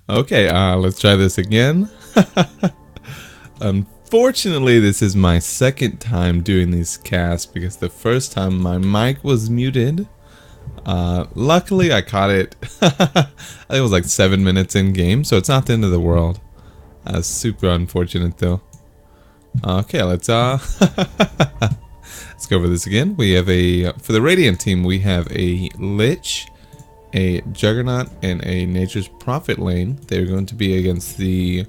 Okay, let's try this again. Unfortunately, this is my second time doing these casts because the first time my mic was muted. Luckily, I caught it. I think it was like 7 minutes in game, so it's not the end of the world. That's super unfortunate though. Okay, let's let's go over this again. We have for the Radiant team, we have a Lich, a Juggernaut, and a Nature's Prophet lane. They're going to be against the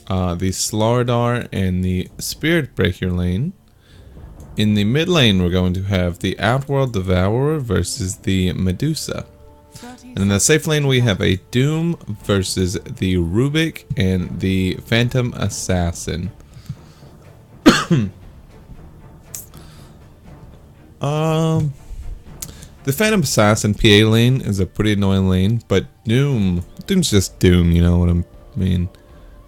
Slardar and the Spirit Breaker lane. In the mid lane, we're going to have the Outworld Devourer versus the Medusa. And in the safe lane, we have a Doom versus the Rubik and the Phantom Assassin. The Phantom Assassin PA lane is a pretty annoying lane, but Doom's just Doom, you know what I mean?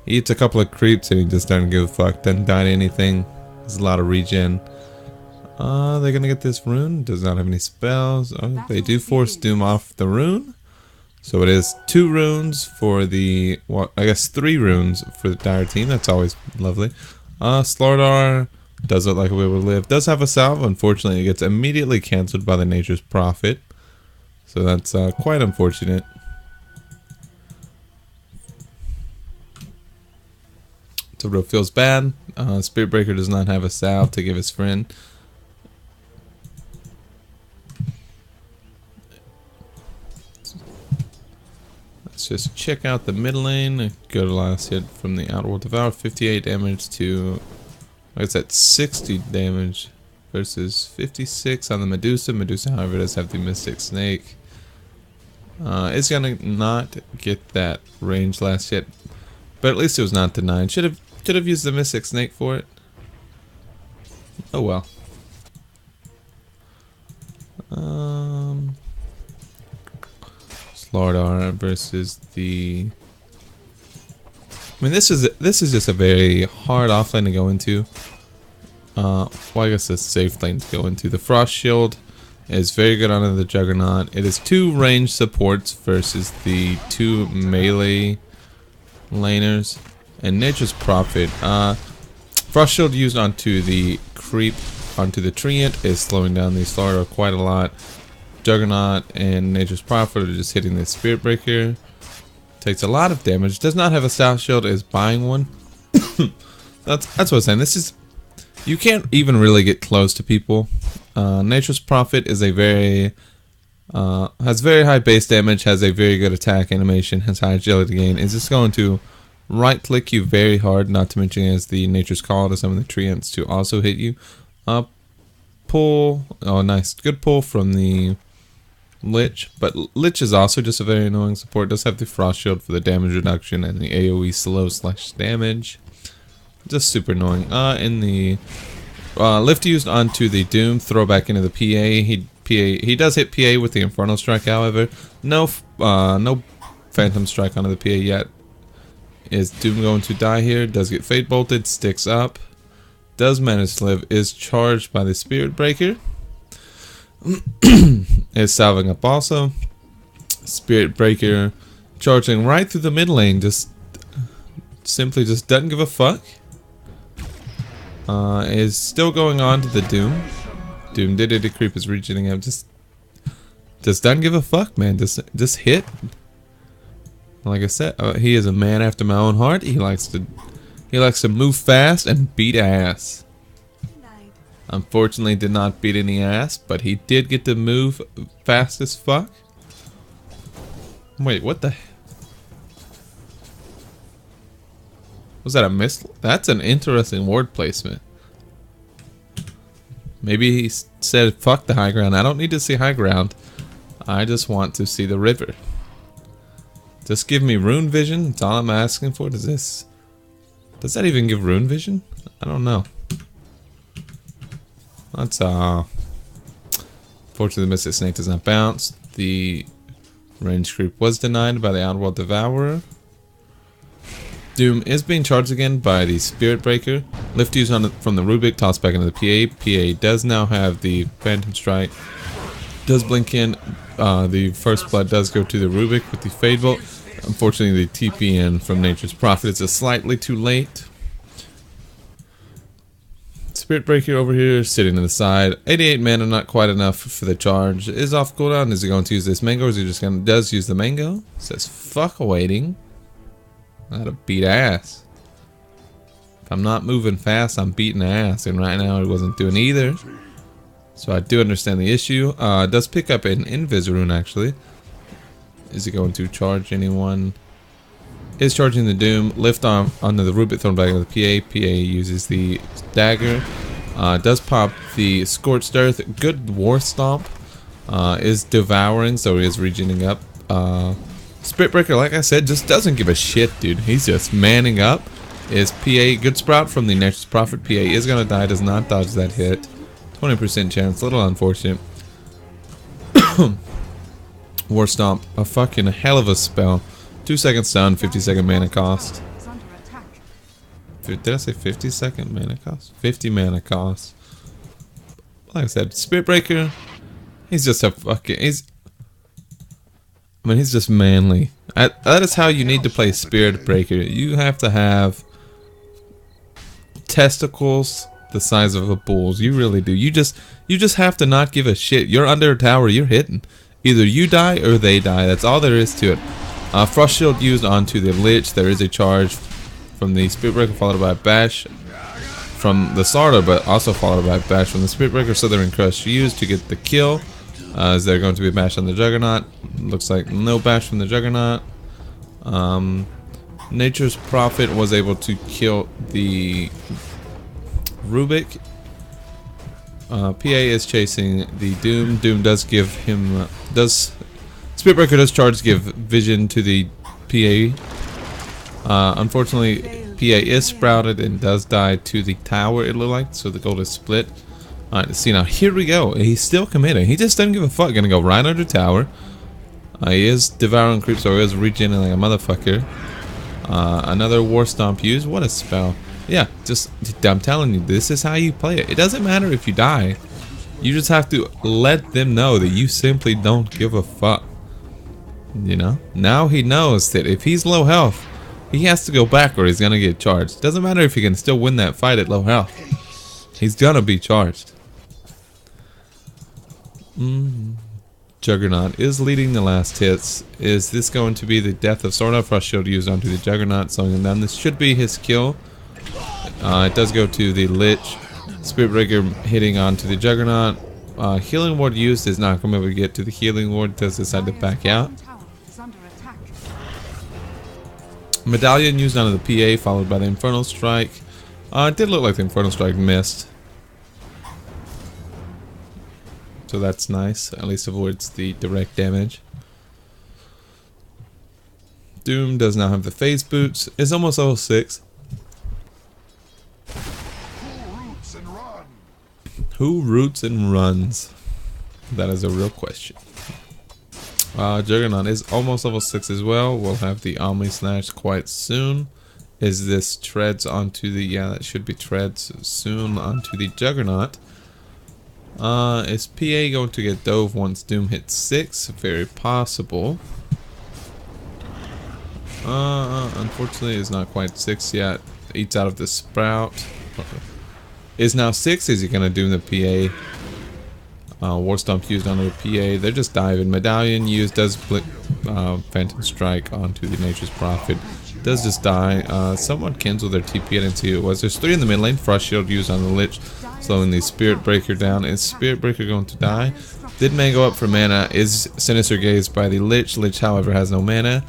He eats a couple of creeps and he just doesn't give a fuck, doesn't die to anything. There's a lot of regen. They're gonna get this rune, does not have any spells. Oh, they do force Doom off the rune. So it is 2 runes for the, well, I guess 3 runes for the Dire team, that's always lovely. Slardar does look like a way to live. Does have a salve, unfortunately it gets immediately cancelled by the Nature's Prophet. So that's quite unfortunate. So it feels bad. Spirit Breaker does not have a salve to give his friend. Let's just check out the mid lane. Go to last hit from the Outworld Devourer. 58 damage to, I guess that's 60 damage versus 56 on the Medusa. Medusa, however, does have the Mystic Snake. It's gonna not get that range last hit, but at least it was not denied. Should have used the Mystic Snake for it. Oh well. Slardar versus the. I mean, this is just a very hard offlane to go into. Well, I guess a safe lane to go into. The Frost Shield is very good on the Juggernaut. It is 2 range supports versus the 2 melee laners. And Nature's Prophet. Frost Shield used onto the creep, onto the Treant, is slowing down the Slardar quite a lot. Juggernaut and Nature's Prophet are just hitting the Spirit Breaker. Takes a lot of damage. Does not have a South Shield, is buying one. That's what I'm saying. This is, you can't even really get close to people. Nature's Prophet is a very has very high base damage, has a very good attack animation, has high agility gain. Is just going to right click you very hard, not to mention as the Nature's Call to some of the treants to also hit you. Pull, oh nice, good pull from the Lich, but Lich is also just a very annoying support. Does have the Frost Shield for the damage reduction and the AoE slow / damage. Just super annoying. In the lift used onto the Doom, throw back into the PA. He does hit PA with the Infernal Strike, however. No Phantom Strike onto the PA yet. Is Doom going to die here? Does get Fate Bolted, sticks up. Does manage to live, is charged by the Spirit Breaker. Is salving up also. Spirit Breaker charging right through the mid lane, just simply just doesn't give a fuck. Is still going on to the Doom. Doom did it, creep is reaching up, just doesn't give a fuck, man. Just hit. Like I said, he is a man after my own heart. He likes to move fast and beat ass. Unfortunately, did not beat any ass, but he did get to move fast as fuck. Wait, what the? Was that a miss? That's an interesting word placement. Maybe he said, fuck the high ground. I don't need to see high ground. I just want to see the river. Just give me rune vision. That's all I'm asking for. Does that even give rune vision? I don't know. That's fortunately the Mystic Snake does not bounce. The range creep was denied by the Outworld Devourer. Doom is being charged again by the Spirit Breaker. Lift used from the Rubik, tossed back into the PA. PA does now have the Phantom Strike. Does blink in. The first blood does go to the Rubik with the Fade Bolt. Unfortunately, the TP in from Nature's Prophet is just slightly too late. Spirit Breaker over here sitting to the side. 88 mana, not quite enough for the charge. Is off cooldown. Is he going to use this mango, or is he just going to does use the mango? Says fuck awaiting. That'll beat ass. If I'm not moving fast, I'm beating ass, and right now he wasn't doing either. So I do understand the issue. Does pick up an Invis-Rune actually. Is he going to charge anyone? Is charging the Doom. Lift on onto the Rubik, thrown back into the PA. PA uses the dagger. Does pop the Scorched Earth. Good War Stomp. Is devouring, so he is regening up. Spirit Breaker, like I said, just doesn't give a shit, dude. He's just manning up. Is PA. Good Sprout from the Nature's Prophet. PA is gonna die. Does not dodge that hit. 20% chance. Little unfortunate. War Stomp. A fucking hell of a spell. 2 seconds stun, 50-second mana cost. Did I say 50-second mana cost? 50 mana cost. Like I said, Spirit Breaker, he's just a fucking... he's just manly. That is how you need to play Spirit Breaker. You have to have testicles the size of a bull's. You really do. You just have to not give a shit. You're under a tower, you're hitting. Either you die or they die. That's all there is to it. Frost Shield used onto the Lich. There is a charge from the Spirit Breaker, followed by a Bash from the Sarda, but also followed by a Bash from the Spirit Breaker. Southern Crush used to get the kill. Is there going to be a Bash on the Juggernaut? Looks like no Bash from the Juggernaut. Nature's Prophet was able to kill the Rubik. PA is chasing the Doom. Doom does give him... Spirit Breaker does charge, give vision to the PA. Unfortunately, PA is sprouted and does die to the tower, it looked like, so the gold is split. Alright, see now, here we go. He's still committing. He just doesn't give a fuck. Gonna go right under tower. He is devouring creeps, so he is regening like a motherfucker. Another War Stomp used. What a spell. Yeah, I'm telling you, this is how you play it. It doesn't matter if you die. You just have to let them know that you simply don't give a fuck. You know? Now he knows that if he's low health, he has to go back or he's gonna get charged. Doesn't matter if he can still win that fight at low health. He's gonna be charged. Juggernaut is leading the last hits. Is this going to be the death of Sword? Frost Shield used onto the Juggernaut, slowing him down. This should be his kill. It does go to the Lich. Spirit Breaker hitting onto the Juggernaut. Healing Ward used is not going to be able to get to the Healing Ward. Does decide to back out. Medallion used onto the PA, followed by the Infernal Strike. It did look like the Infernal Strike missed. So that's nice. At least avoids the direct damage. Doom does not have the phase boots. It's almost level 6. Who roots and runs? That is a real question. Juggernaut is almost level 6 as well. We'll have the Omni Snatch quite soon. Is this treads onto the... yeah, that should be treads soon onto the Juggernaut. Is PA going to get dove once Doom hits 6? Very possible. Unfortunately, it's not quite 6 yet. Eats out of the Sprout. Is now 6. Is he going to doom the PA? War Stomp used onto the PA. They're just diving. Medallion used. Does Phantom Strike onto the Nature's Prophet. Does just die. Someone canceled their TP. I didn't see who it was. There's 3 in the mid lane. Frost Shield used on the Lich, slowing the Spirit Breaker down. Is Spirit Breaker going to die? Did Mango up for mana. Is Sinister Gaze by the Lich. Lich, however, has no mana.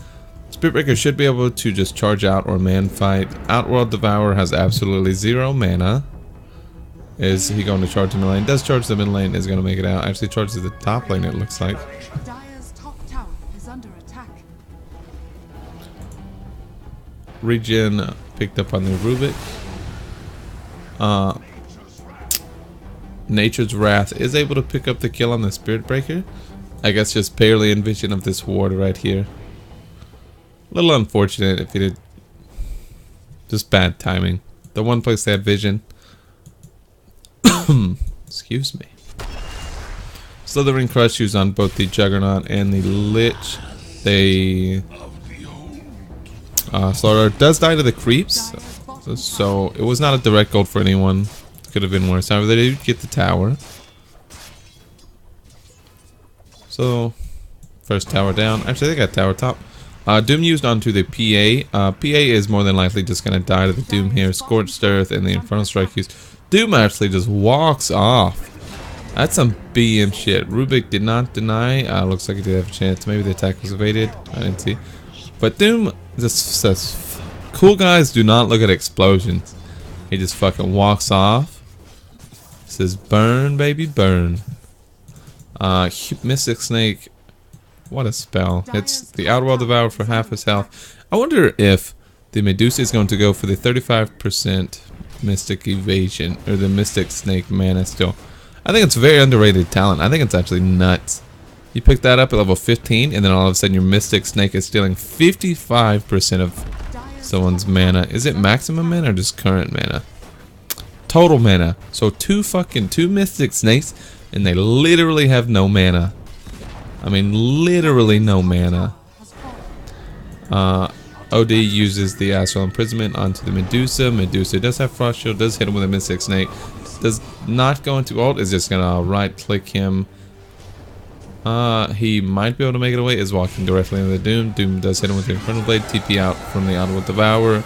Spirit Breaker should be able to just charge out or man fight. Outworld Devourer has absolutely 0 mana. Is he going to charge the mid lane? Does charge the mid lane, is going to make it out. Actually charges the top lane, it looks like. Dire's top tower is under attack. Regen picked up on the Rubik. Nature's Wrath is able to pick up the kill on the Spirit Breaker. I guess just barely in vision of this ward right here. A little unfortunate if he did. Just bad timing. The one place they had vision. Excuse me. Slithering Crush used on both the Juggernaut and the Lich. They Slaughter does die to the creeps, so it was not a direct gold for anyone. Could have been worse. However, they did get the tower. So, first tower down. Actually, they got tower top. Doom used onto the PA. PA is more than likely just going to die to the Doom here. Scorched Earth and the Infernal Strike used. Doom actually just walks off. That's some BM shit. Rubik did not deny. Looks like he did have a chance. Maybe the attack was evaded. I didn't see. But Doom just says, cool guys do not look at explosions. He just fucking walks off. Says, burn, baby, burn. Mystic Snake. What a spell. It's the Outworld Devour for half his health. I wonder if the Medusa is going to go for the 35% Mystic Evasion. Or the Mystic Snake mana still. I think it's a very underrated talent. I think it's actually nuts. You pick that up at level 15, and then all of a sudden your Mystic Snake is stealing 55% of someone's mana. Is it maximum mana or just current mana? Total mana. So two Mystic Snakes, and they literally have no mana. I mean, literally no mana. OD uses the Astral Imprisonment onto the Medusa. Medusa does have Frost Shield, does hit him with a Mystic Snake. Does not go into ult, is just gonna right click him. He might be able to make it away, is walking directly into the Doom. Doom does hit him with the Infernal Blade, TP out from the Outworld Devour.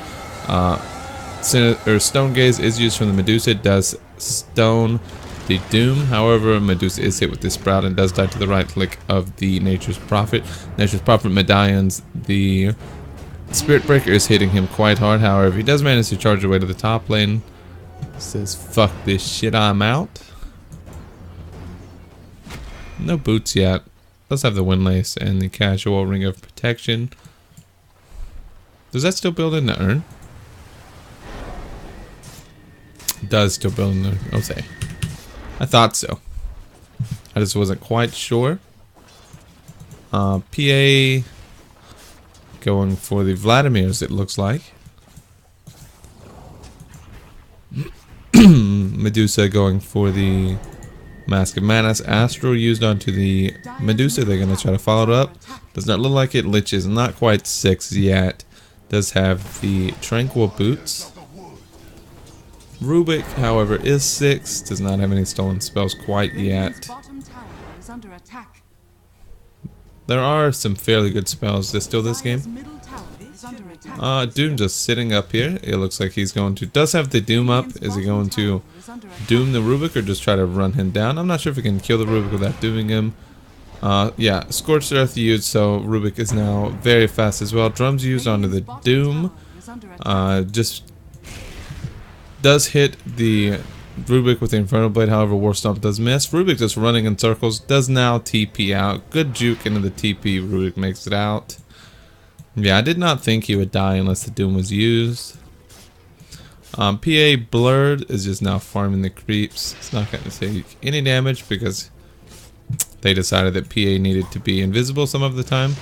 Stone Gaze is used from the Medusa, does stone the Doom. However, Medusa is hit with the Sprout and does die to the right click of the Nature's Prophet. Nature's Prophet medallions, the Spirit Breaker is hitting him quite hard. However, he does manage to charge away to the top lane. Says, fuck this shit, I'm out. No boots yet. Does have the Windlace and the casual Ring of Protection. Does that still build in the urn? It does still build in the urn. Okay. I thought so. I just wasn't quite sure. PA going for the Vladimirs, it looks like. Medusa going for the Mask of Manas. Astral used onto the Medusa. They're going to try to follow it up. Does not look like it. Lich is not quite 6 yet. Does have the Tranquil Boots. Rubik, however, is 6. Does not have any stolen spells quite yet. There are some fairly good spells that still this game. Doom just sitting up here. It looks like he's going to... Does have the Doom up. Is he going to doom the Rubik or just try to run him down? I'm not sure if he can kill the Rubik without dooming him. Yeah, Scorched Earth used, so Rubik is now very fast as well. Drums used onto the Doom. Just does hit the Rubik with the Infernal Blade, however War Stomp does miss. Rubik just running in circles, does now TP out. Good juke into the TP, Rubik makes it out. Yeah, I did not think he would die unless the Doom was used. PA Blurred is just now farming the creeps. It's not going to take any damage because they decided that PA needed to be invisible some of the time.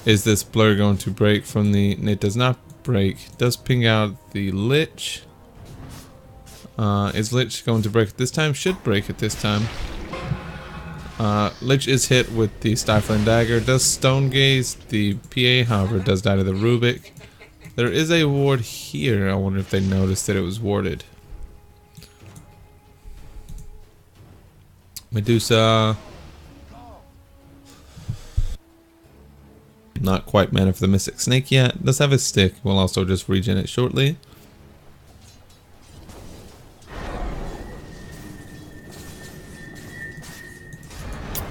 Is this Blur going to break from the... It does not break. Does ping out the Lich. Is Lich going to break it this time? Should break it this time. Lich is hit with the Stifling Dagger. Does Stone Gaze the PA, however, does die to the Rubik. There is a ward here. I wonder if they noticed that it was warded. Medusa. Not quite mana for the Mystic Snake yet. Does have a stick. We'll also just regen it shortly.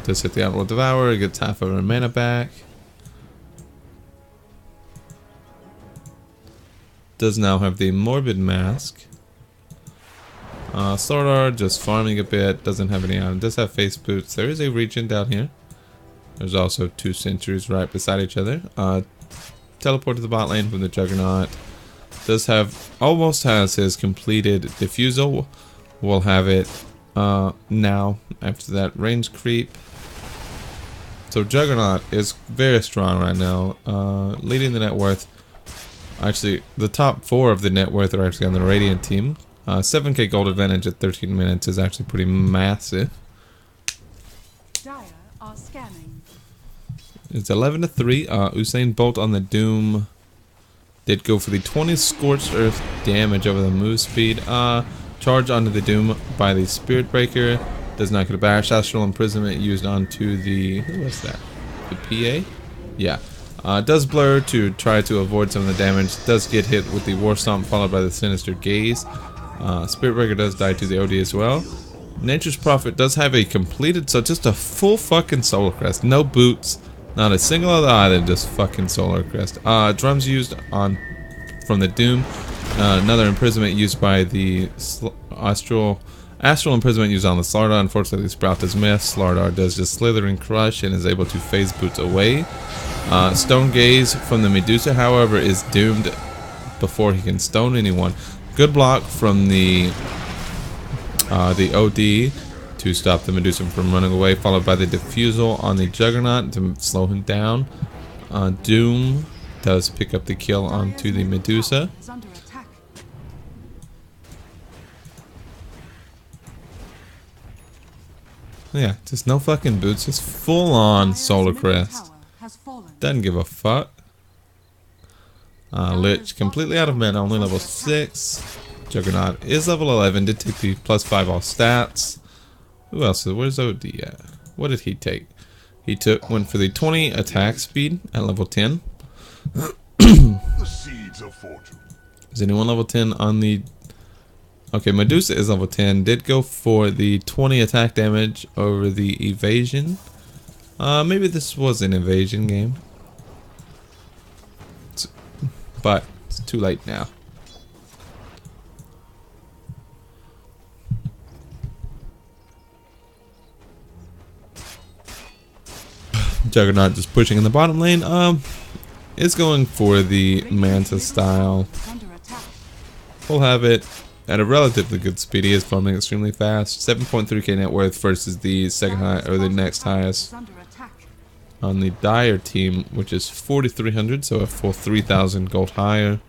Does hit the Outworld Devour, gets half of her mana back. Does now have the Morbid Mask. Sordar just farming a bit, doesn't have any on. Does have face boots. There is a regen down here. There's also 2 sentries right beside each other. Teleport to the bot lane from the Juggernaut. Does have, almost has his completed Diffusal. We'll have it now after that range creep. So Juggernaut is very strong right now, leading the net worth. Actually, the top 4 of the net worth are actually on the Radiant team. 7k gold advantage at 13 minutes is actually pretty massive. It's 11-3. Usain Bolt on the Doom did go for the 20 Scorched Earth damage over the move speed. Charge onto the Doom by the Spirit Breaker. Does not get a bash. Astral Imprisonment used onto the... Who was that? The PA? Yeah. Does blur to try to avoid some of the damage. Does get hit with the War Stomp followed by the Sinister Gaze. Spirit Breaker does die to the OD as well. Nature's Prophet does have a completed, so just a full fucking Solar Crest. No boots. Not a single other item, just fucking Solar Crest. Drums used on from the Doom. Another imprisonment used by the Astral Imprisonment used on the Slardar. Unfortunately, the Sprout does miss. Slardar does just slither and crush and is able to phase boots away. Stone Gaze from the Medusa, however, is doomed before he can stone anyone. Good block from the OD to stop the Medusa from running away, followed by the Diffusal on the Juggernaut to slow him down. Doom does pick up the kill onto the Medusa. Yeah, just no fucking boots, just full on Solar Crest. Doesn't give a fuck. Lich completely out of mana, only level 6. Juggernaut is level 11, did take the +5 all stats. Who else? Where's OD at? What did he take? He went for the 20 attack speed at level 10. The seeds of fortune. Is anyone level 10 on the... Okay, Medusa is level 10. Did go for the 20 attack damage over the evasion. Maybe this was an evasion game. But it's too late now. Juggernaut just pushing in the bottom lane. Is going for the Manta style. We'll have it at a relatively good speed. He is farming extremely fast. 7.3k net worth versus the second high or the next highest on the Dire team, which is 4,300, so a full 3,000 gold higher.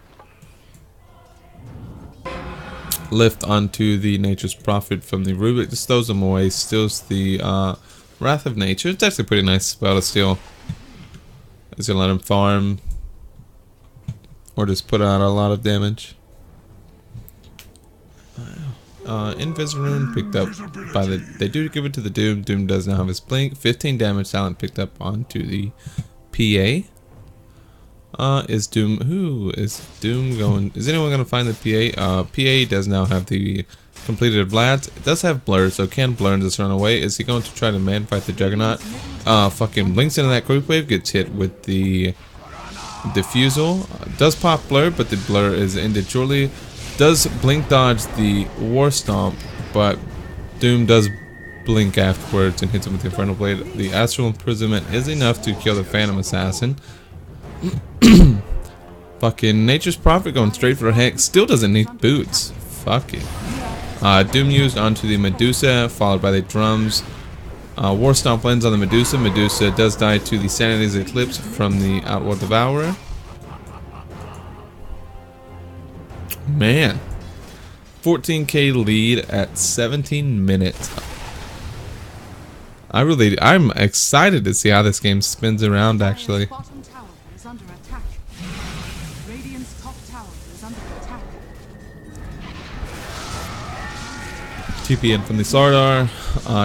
Lift onto the Nature's Prophet from the Rubik, just throws them away. Steals the Wrath of Nature. It's actually a pretty nice spell to steal. It's gonna let him farm or just put out a lot of damage. Invisirune picked up by the... They do give it to the Doom. Doom does now have his blink. 15 damage talent picked up onto the PA. Is Doom... Who is Doom going... Is anyone going to find the PA? PA does now have the completed Vlad. It does have blur, so can blur and just run away. Is he going to try to man fight the Juggernaut? Fucking blinks into that group wave. Gets hit with the Diffusal. Does pop blur, but the blur is ended shortly. Does blink dodge the War Stomp, but Doom does blink afterwards and hits him with the Infernal Blade. The Astral Imprisonment is enough to kill the Phantom Assassin. Fucking Nature's Prophet going straight for a Hex. Still doesn't need boots. Fuck it. Doom used onto the Medusa, followed by the drums. War Stomp lands on the Medusa. Medusa does die to the Sanity's Eclipse from the Outward Devourer. Man, 14k lead at 17 minutes. I'm excited to see how this game spins around, actually. TP in from the Slardar.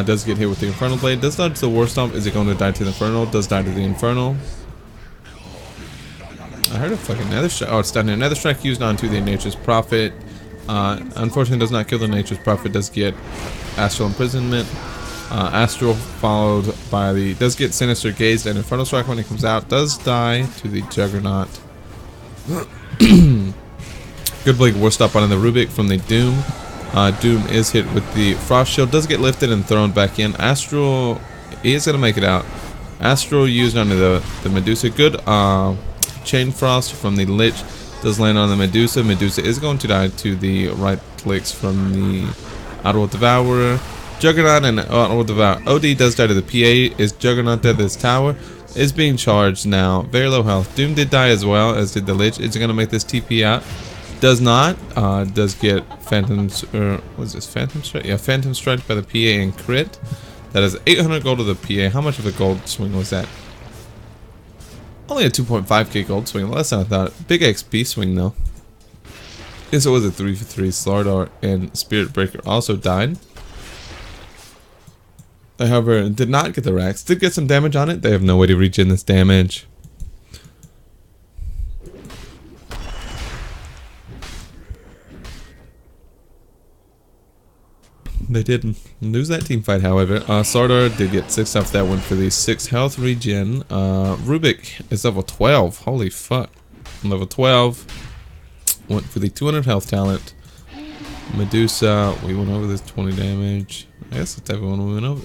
Does get hit with the Infernal Blade. Does dodge the War Stomp. Is it going to die to the Infernal? Does die to the Infernal. I heard a fucking Nether Strike. Oh, it's down here. Nether Strike used onto the Nature's Prophet. Unfortunately, does not kill the Nature's Prophet. Does get Astral Imprisonment. Astral followed by the... Does get Sinister Gaze and Infernal Strike when it comes out. Does die to the Juggernaut. Good Blade War Stop on the Rubik from the Doom. Doom is hit with the Frost Shield. Does get lifted and thrown back in. Astral... He is going to make it out. Astral used onto the Medusa. Good... Chain Frost from the Lich does land on the Medusa. Medusa is going to die to the right clicks from the Outward Devourer. Juggernaut and Outward Devourer. OD does die to the PA. Is Juggernaut dead? This tower is being charged now. Very low health. Doom did die as well, as did the Lich. Is it going to make this TP out? Does not. Does get Phantom's... what is this? Phantom Strike? Yeah, Phantom Strike by the PA and crit. That is 800 gold to the PA. How much of a gold swing was that? Only a 2.5k gold swing, less than I thought. Big XP swing though. Yes, it was a 3 for 3. Slardar and Spirit Breaker also died. They, however, did not get the racks. Did get some damage on it. They have no way to regen this damage. They did lose that team fight, however. Sardar did get 6 off that one for the 6 health regen. Rubik is level 12. Holy fuck. Level 12. Went for the 200 health talent. Medusa, we went over this 20 damage. I guess that's everyone we went over.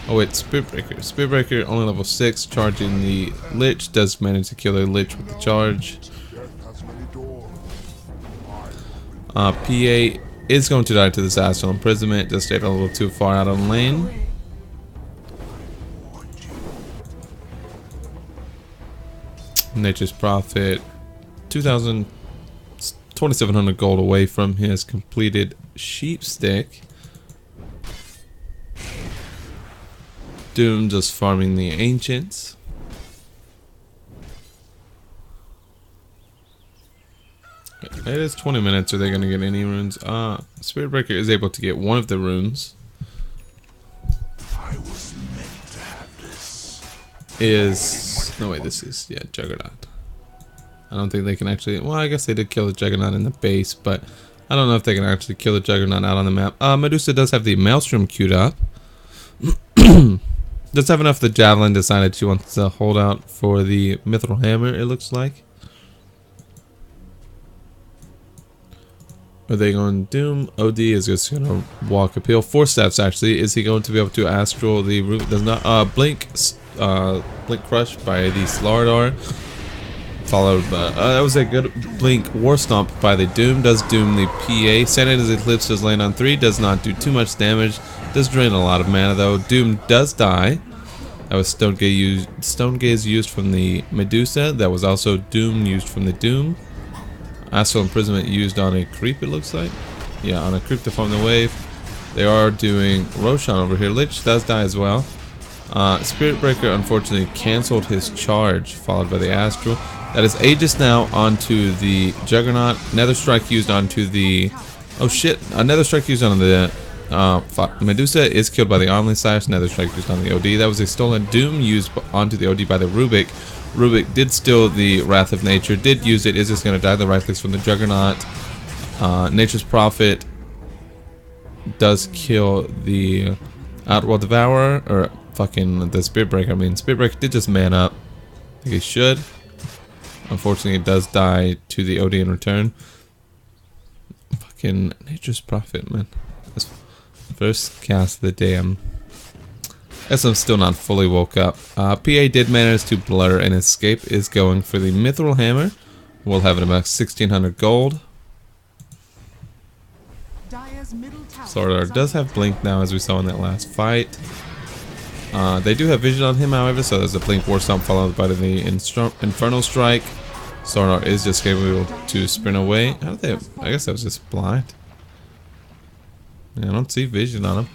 Oh wait, Spirit Breaker. Spirit Breaker only level 6, charging the Lich. Does manage to kill the Lich with the charge. PA is going to die to this astral imprisonment. Just stayed a little too far out on lane. Nature's Prophet, 2,700 gold away from his completed sheep stick. Doom just farming the ancients. It is 20 minutes. Are they going to get any runes? Spirit Breaker is able to get one of the runes. I was meant to have this. No wait, this is, yeah, Juggernaut. I don't think they can actually, well, I guess they did kill the Juggernaut in the base, but I don't know if they can actually kill the Juggernaut out on the map. Medusa does have the Maelstrom queued up. Does have enough of the Javelin. Decided she wants to hold out for the Mithril Hammer, it looks like. Are they going Doom? OD is just going to walk uphill. 4 steps actually. Is he going to be able to astral the root? Does not. Blink Crush by the Slardar. Followed by that was a good Blink War Stomp by the Doom. Does doom the PA. Sanita's Eclipse does land on 3. Does not do too much damage. Does drain a lot of mana though. Doom does die. That was Stone Gaze used from the Medusa. That was also Doom used from the Doom. Astral Imprisonment used on a creep, it looks like. Yeah, on a creep to farm the wave. They are doing Roshan over here. Lich does die as well. Spirit Breaker unfortunately cancelled his charge, followed by the Astral. That is Aegis now onto the Juggernaut. Nether Strike used onto the... Oh shit, Nether Strike used on the... Medusa is killed by the Only Slash. Nether Strike used on the OD. That was a stolen Doom used onto the OD by the Rubik. Rubik did steal the Wrath of Nature, did use it, is just going to die. The right clicks from the Juggernaut. Nature's Prophet does kill the Outworld Devourer, or fucking the Spirit Breaker. I mean, Spirit Breaker did just man up. I think he should. Unfortunately, it does die to the OD in return. Fucking Nature's Prophet, man. That's first cast of the day. Guess I'm still not fully woke up. PA did manage to blur and escape. Is going for the Mithril Hammer. We'll have it about 1,600 gold. Sardar does have Blink now, as we saw in that last fight. They do have Vision on him, however, so there's a Blink War Stomp followed by the Infernal Strike. Sardar is just able to sprint away. How did they? I guess that was just blind. Yeah, I don't see Vision on him.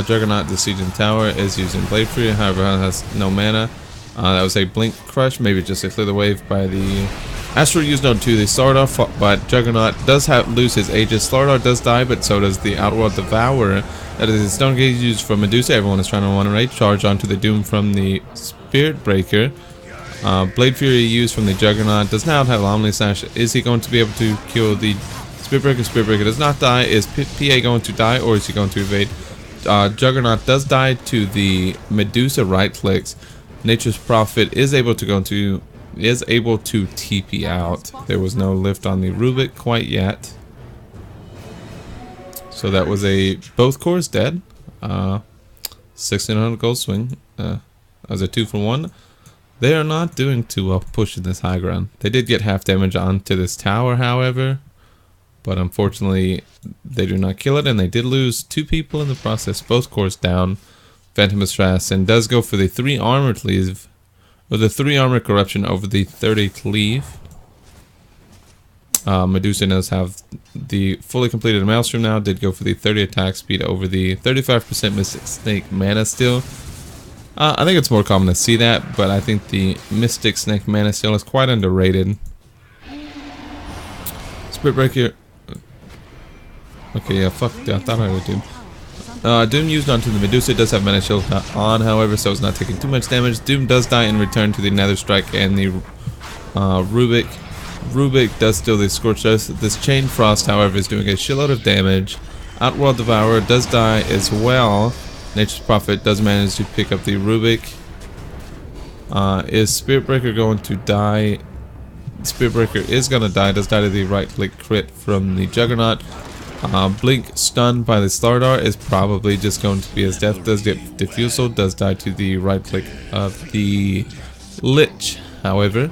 Juggernaut, the Siege and Tower, is using Blade Fury, however has no mana. That was a Blink Crush, maybe just a Clear the Wave by the Astral used onto the Slardar, but Juggernaut does lose his Aegis. Slardar does die, but so does the Outworld Devourer. That is a Stone Gaze used from Medusa. Everyone is trying to 1-rate charge onto the Doom from the Spirit Breaker. Blade Fury used from the Juggernaut. Does not have Omni Slash. Is he going to be able to kill the Spirit Breaker? Spirit Breaker does not die. Is PA going to die, or is he going to evade? Juggernaut does die to the Medusa right clicks. Nature's Prophet is able to TP out. There was no lift on the Rubik quite yet. So that was both cores dead. 1,600 gold swing. That was a 2 for 1. They are not doing too well pushing this high ground. They did get half damage onto this tower, however. But unfortunately, they do not kill it, and they did lose 2 people in the process. Both cores down. Phantom Assassin does go for the 3 armor cleave, or the 3 armor corruption over the 30 cleave. Medusa does have the fully completed Maelstrom now. Did go for the 30 attack speed over the 35% Mystic Snake mana still. I think it's more common to see that, but I think the Mystic Snake Mana Seal is quite underrated. Spirit Breaker. Okay, yeah, fuck. I thought I had a Doom. Doom used onto the Medusa does have Mana Shield on, however, so it's not taking too much damage. Doom does die in return to the Nether Strike and the Rubik. Rubik does steal the Scorched Earth. This Chain Frost, however, is doing a shitload of damage. Outworld Devourer does die as well. Nature's Prophet does manage to pick up the Rubik. Is Spirit Breaker going to die? Spirit Breaker is going to die. Does die to the right click crit from the Juggernaut. Blink stunned by the Stardar is probably just going to be his death. Does get Diffusal. Does die to the right click of the Lich, however.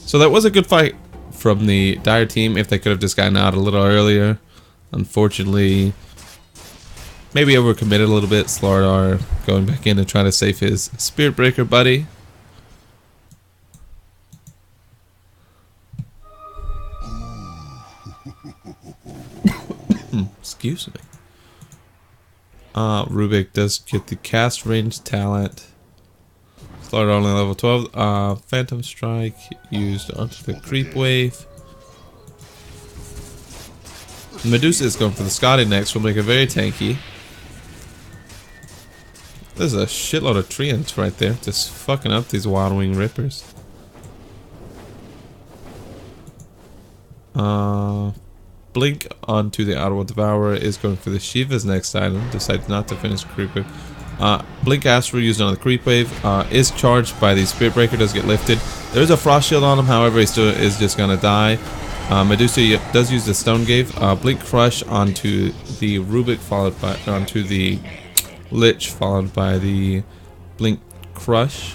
So that was a good fight from the Dire team if they could have just gotten out a little earlier. Unfortunately, maybe overcommitted a little bit. Slardar going back in to try to save his Spirit Breaker buddy. Excuse me. Rubik does get the cast range talent. Slardar only level 12. Phantom Strike used onto the Creep Wave. Medusa is going for the Scotty next. Will make it very tanky. There's a shitload of treants right there, just fucking up these Wild Wing Rippers. Blink onto the Outworld Devourer is going for the Shiva's next item. Decides not to finish Creep Wave. Blink Astral used on the Creep Wave is charged by the Spirit Breaker. Does get lifted. There's a Frost Shield on him, however, he still is just gonna die. Medusa does use the Stone Gave. Blink Crush onto the Rubik, followed by onto the Lich, followed by the Blink Crush.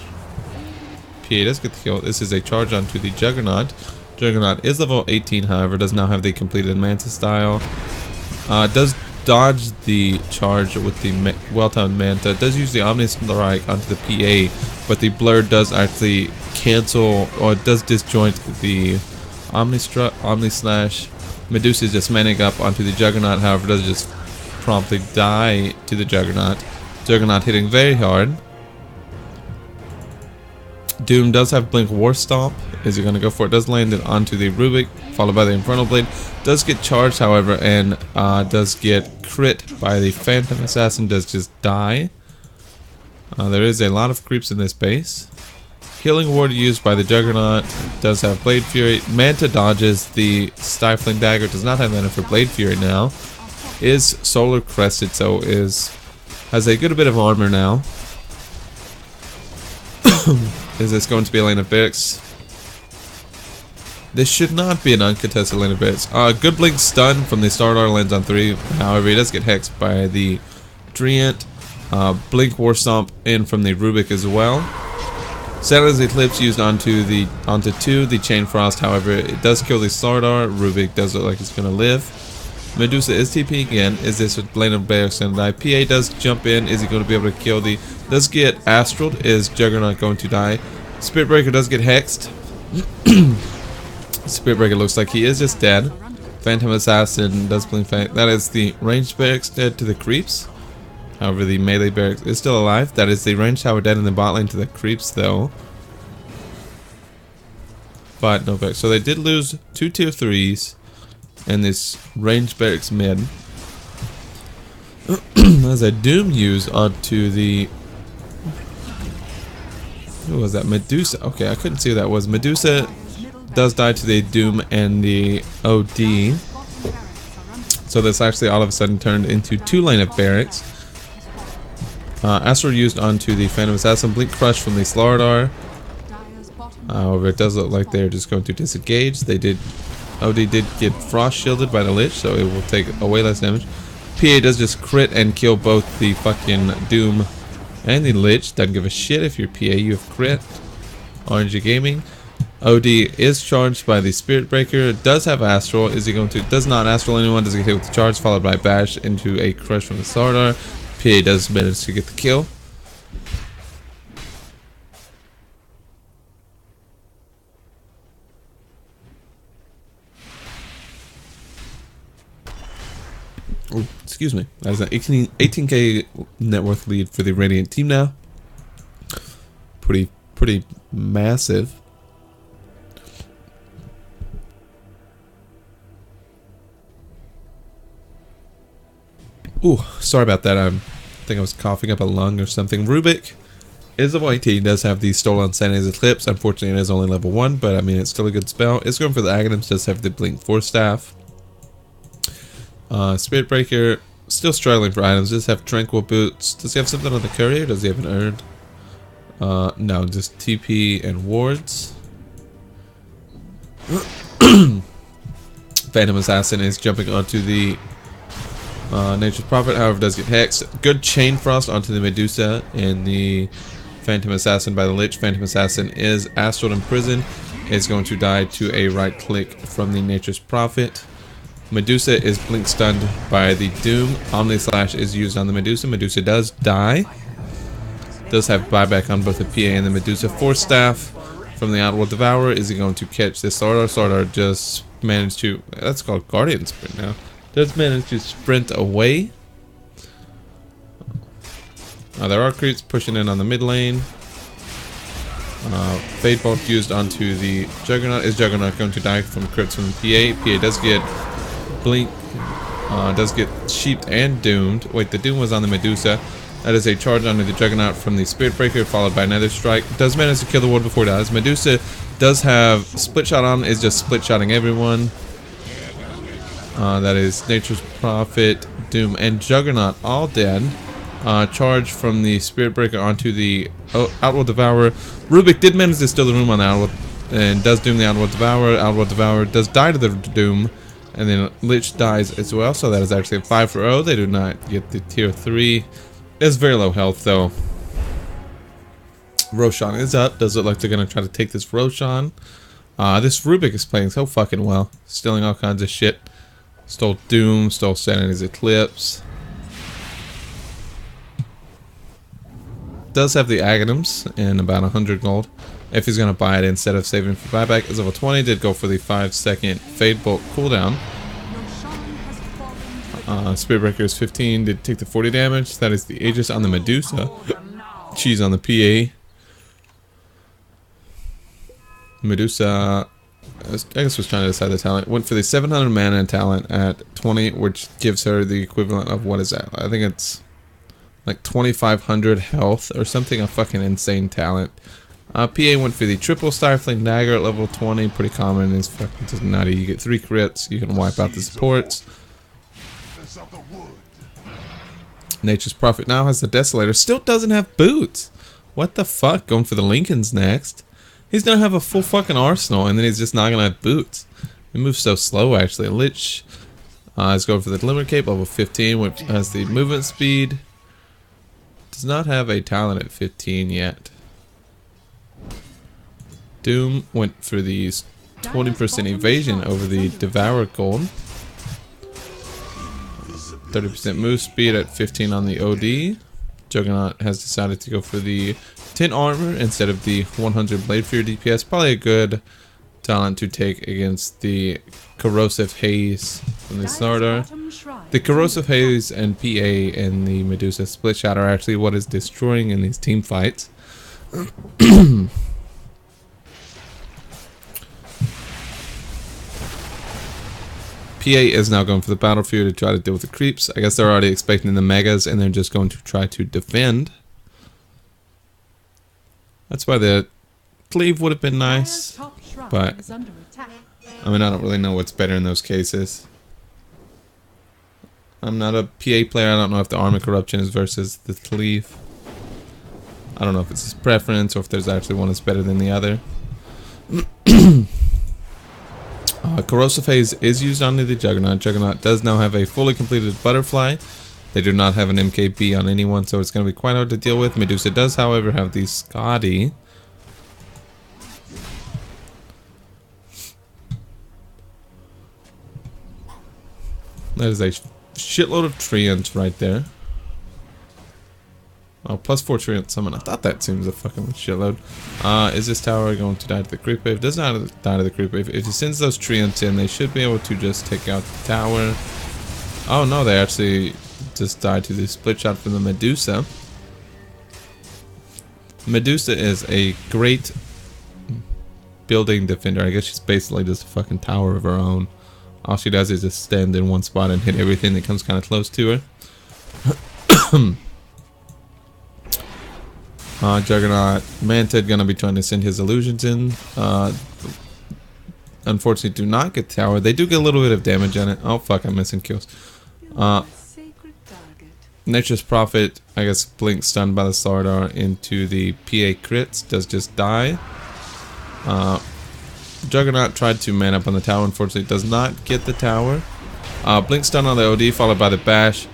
PA does get the kill. This is a charge onto the Juggernaut. Juggernaut is level 18, however, does now have the completed Manta style. Does dodge the charge with the well-timed Manta. Does use the Omni Strike onto the PA, but the Blur does actually cancel or does disjoint the Omni Slash. Medusa is just manning up onto the Juggernaut, however, does just promptly die to the Juggernaut. Juggernaut hitting very hard. Doom does have Blink War Stomp. Is he going to go for it? Does land it onto the Rubik, followed by the Infernal Blade. Does get charged, however, and does get crit by the Phantom Assassin. Does just die. There is a lot of creeps in this base. Healing Ward used by the Juggernaut. Does have Blade Fury. Manta dodges the Stifling Dagger. Does not have mana for Blade Fury now. Is Solar Crested, so has a good bit of armor now. Is this going to be a lane of barracks? This should not be an uncontested lane of barracks. Good Blink stun from the Stardar lands on 3. However, he does get hexed by the Treant. Blink War Stomp in from the Rubik as well. Saturn's Eclipse used onto 2. The Chain Frost, however, it does kill the Stardar. Rubik does look like it's going to live. Medusa is TP again. Is this a lane of barracks going to die? PA does jump in. Is he going to be able to kill the... Does get Astraled. Is Juggernaut going to die? Spirit Breaker does get hexed. Spirit Breaker looks like he is just dead. Phantom Assassin does blink. That is the ranged barracks dead to the creeps. However, the melee barracks is still alive. That is the ranged tower dead in the bot lane to the creeps, though. But no barracks. So they did lose 2 tier 3s and this ranged barracks mid. As a Doom use onto the... Who was that? Medusa. Okay, I couldn't see who that was. Medusa does die to the Doom and the OD. So this actually all of a sudden turned into 2 lane of barracks. Astral used onto the Phantom Assassin. Blink Crush from the Slardar. However, it does look like they're just going to disengage. OD did get Frost Shielded by the Lich, so it will take away less damage. PA does just crit and kill both the fucking Doom and the Lich. Doesn't give a shit if you're PA, you have crit. RNG Gaming. OD is charged by the Spirit Breaker. Does have Astral. Is he going to... Does not Astral anyone. Does get hit with the charge, followed by Bash into a Crush from the Sardar. PA does manage to get the kill. Oh, excuse me. That is an 18k net worth lead for the Radiant team now. pretty massive. Ooh, sorry about that. I think I was coughing up a lung or something. Rubik is a white tea. Does have the Stolen Sanity's Eclipse. Unfortunately, it is only level 1, but I mean, it's still a good spell. It's going for the Aghanim's. Does have the Blink Force Staff. Spirit Breaker, still struggling for items. Does have Tranquil Boots. Does he have something on the Courier? Does he have an Urn? No, just TP and wards. Phantom Assassin is jumping onto the Nature's Prophet, however, does get hexed. Good Chain Frost onto the Medusa and the Phantom Assassin by the Lich. Phantom Assassin is Astral Imprison. Is going to die to a right click from the Nature's Prophet. Medusa is blink stunned by the Doom. Omni Slash is used on the Medusa. Medusa does die. Does have buyback on both the PA and the Medusa. Force Staff from the Outworld Devourer. Is he going to catch this Sardar? Sardar just managed to... That's called Guardian Sprint now. Does manage to sprint away. There are creeps pushing in on the mid lane. Fade Bolt used onto the Juggernaut. Is Juggernaut going to die from crits from the PA? PA does get blink. Does get sheeped and doomed. Wait, the doom was on the Medusa. That is a charge onto the Juggernaut from the Spirit Breaker, followed by another strike. Does manage to kill the ward before it dies. Medusa does have split shot on. Is just split shotting everyone. That is Nature's Prophet, Doom, and Juggernaut all dead. Charge from the Spirit Breaker onto the Outworld Devourer. Rubik did manage to steal the room on the Outworld and does doom the Outworld Devourer. Outworld Devourer does die to the Doom, and then Lich dies as well. So that is actually a 5-0. They do not get the tier 3. It's very low health though. Roshan is up. Does look like they're gonna try to take this Roshan. This Rubik is playing so fucking well, stealing all kinds of shit. Stole Doom, stole Sanity's Eclipse. Does have the Aghanims in about 100 gold. If he's going to buy it instead of saving for buyback. Is level 20. Did go for the 5-second Fade Bolt cooldown. Spirit Breaker is 15. Did take the 40 damage. That is the Aegis on the Medusa. Cheese on the PA. Medusa... I guess was trying to decide the talent. Went for the 700 mana talent at 20, which gives her the equivalent of, what is that? I think it's like 2,500 health or something. A fucking insane talent. PA went for the triple Stifling Dagger at level 20. Pretty common. It's fucking just nutty. You get 3 crits. You can wipe out the supports. Nature's Prophet now has the Desolator. Still doesn't have boots. What the fuck? Going for the Lincolns next. He's gonna have a full fucking arsenal, and then he's just not gonna have boots. He moves so slow, actually. Lich is going for the Glimmer Cape, level 15, which has the movement speed. Does not have a talent at 15 yet. Doom went for the 20% evasion over the Devour Gold. 30% move speed at 15 on the OD. Juggernaut has decided to go for the 10 armor instead of the 100 Blade Fear DPS. Probably a good talent to take against the Corrosive Haze from the Sardar. The Corrosive Haze and PA and the Medusa split shot are actually what is destroying in these team fights. PA is now going for the battlefield to try to deal with the creeps. I guess they're already expecting the megas and they're just going to try to defend. That's why the cleave would have been nice, but I mean, I don't really know what's better in those cases. I'm not a PA player. I don't know if the Armor Corruption is versus the cleave. I don't know if it's his preference or if there's actually one that's better than the other. Corrosive Haze is used onto the Juggernaut. Juggernaut does now have a fully completed Butterfly. They do not have an MKB on anyone, so it's going to be quite hard to deal with. Medusa does, however, have the Scotty. That is a shitload of treants right there. Oh, plus 4 treant summon. I thought that seems a fucking shitload. Is this tower going to die to the creep wave? Does not die to the creep wave. If he sends those treants in, they should be able to just take out the tower. Oh no, they actually just died to the split shot from the Medusa. Medusa is a great building defender. I guess she's basically just a fucking tower of her own. All she does is just stand in one spot and hit everything that comes kind of close to her. Juggernaut, Mantid gonna be trying to send his illusions in. Unfortunately, do not get tower. They do get a little bit of damage on it. Oh fuck, I'm missing kills. Nature's Prophet, I guess, blink stunned by the Sardar into the PA crits. Does just die. Juggernaut tried to man up on the tower. Unfortunately, does not get the tower. Blink stun on the OD, followed by the bash.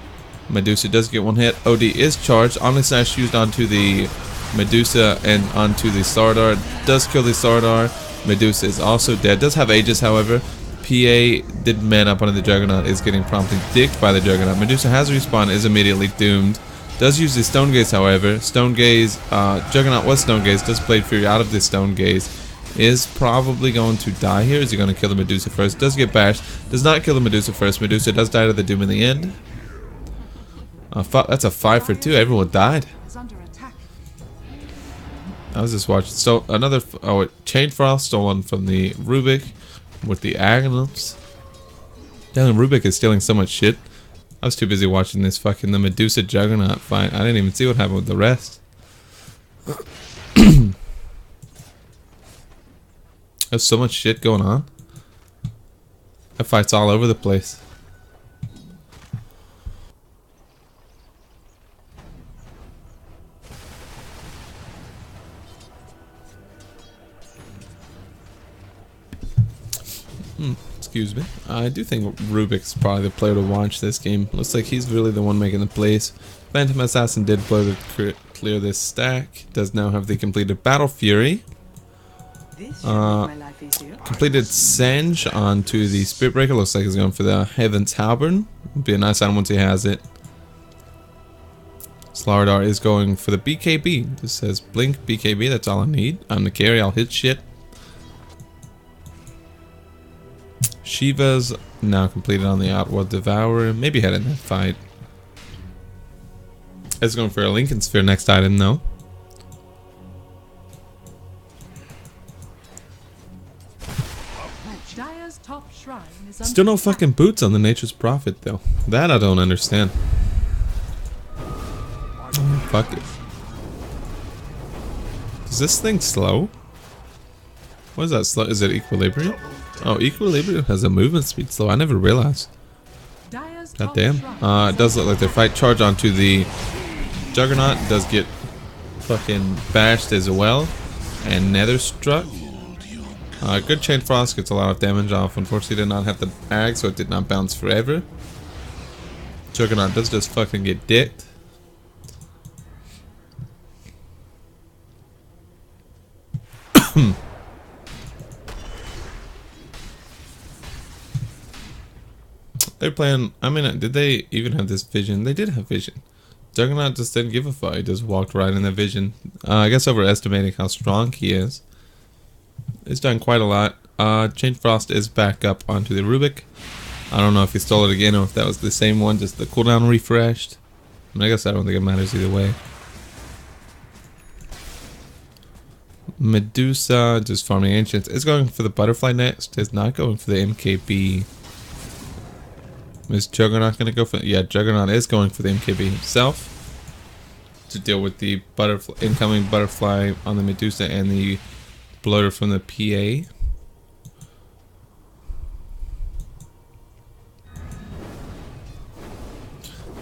Medusa does get one hit. OD is charged. Omni Slash used onto the Medusa and onto the Sardar. Does kill the Sardar. Medusa is also dead. Does have Aegis, however. PA did man up on the Juggernaut. Is getting promptly dicked by the Juggernaut. Medusa has respawn. Is immediately doomed. Does use the Stone Gaze, however. Stone Gaze. Juggernaut was Stone Gaze. Does Blade Fury out of the Stone Gaze. Is probably going to die here. Is he going to kill the Medusa first? Does get bashed. Does not kill the Medusa first. Medusa does die to the Doom in the end. That's a 5 for 2. Everyone died. I was just watching. So another Chain Frost stolen from the Rubik with the Agonals. Damn, Rubik is stealing so much shit. I was too busy watching this fucking the Medusa Juggernaut fight. I didn't even see what happened with the rest. There's so much shit going on. That fight's all over the place. Excuse me. I do think Rubik's probably the player to watch this game. Looks like he's really the one making the plays. Phantom Assassin did blow to clear this stack. Does now have the completed Battle Fury. Completed Senge onto the Spirit Breaker. Looks like he's going for the Heaven's Halberd. Would be a nice item once he has it. Slardar is going for the BKB. This says Blink BKB. That's all I need. I'm the carry. I'll hit shit. Shiva's now completed on the Outworld Devourer. Maybe had in that fight. It's going for a Lincoln Sphere next item though. Still no fucking boots on the Nature's Prophet though. That I don't understand. Oh, fuck it. Is this thing slow? What is that slow? Is it Equilibrium? Oh, Equilibrium has a movement speed slow. I never realized. God damn. It does look like their fight charge onto the Juggernaut. Does get fucking bashed as well. And Nether Struck. Good Chain Frost gets a lot of damage off. Unfortunately, did not have the ag, so it did not bounce forever. Juggernaut does just fucking get dicked. They're playing. I mean, did they even have this vision? They did have vision. Juggernaut just didn't give a fuck. He just walked right in the vision. I guess overestimating how strong he is. He's done quite a lot. Chain Frost is back up onto the Rubik. I don't know if he stole it again or if that was the same one, just the cooldown refreshed. I mean, I guess I don't think it matters either way. Medusa just farming ancients. Is going for the butterfly next. Is not going for the MKB. Is Juggernaut going to go for... Yeah, Juggernaut is going for the MKB himself. To deal with the butterfly, incoming butterfly on the Medusa and the bloater from the PA.